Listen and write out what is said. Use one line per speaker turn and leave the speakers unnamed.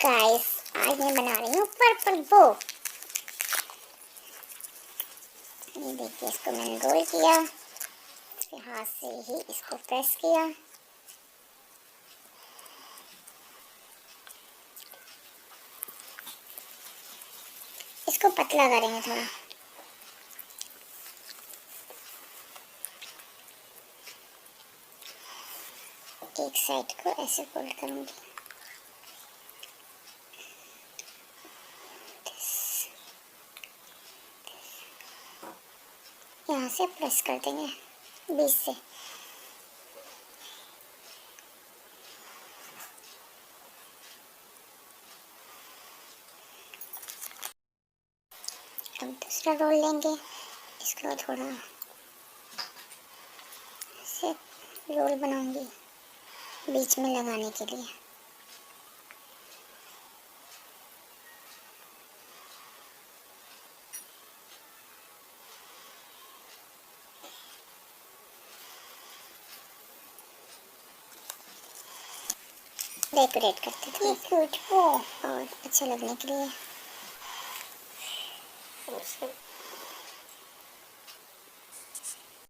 Guys, आज मैं बना रही हूँ पर्पल बो। ये देखिए, इसको मैंने रोल किया, फिर हाथ से ही इसको प्रेस किया। इसको पतला करेंगे थोड़ा। एक साइड को ऐसे फोल्ड करूंगी। यहाँ से प्रेस कर देंगे बीच से। अब दूसरा रोल लेंगे, इसको थोड़ा ऐसे रोल बनाऊंगी बीच में लगाने के लिए। डेकोरेट करते थे क्यूट वो और अच्छा लगने के लिए।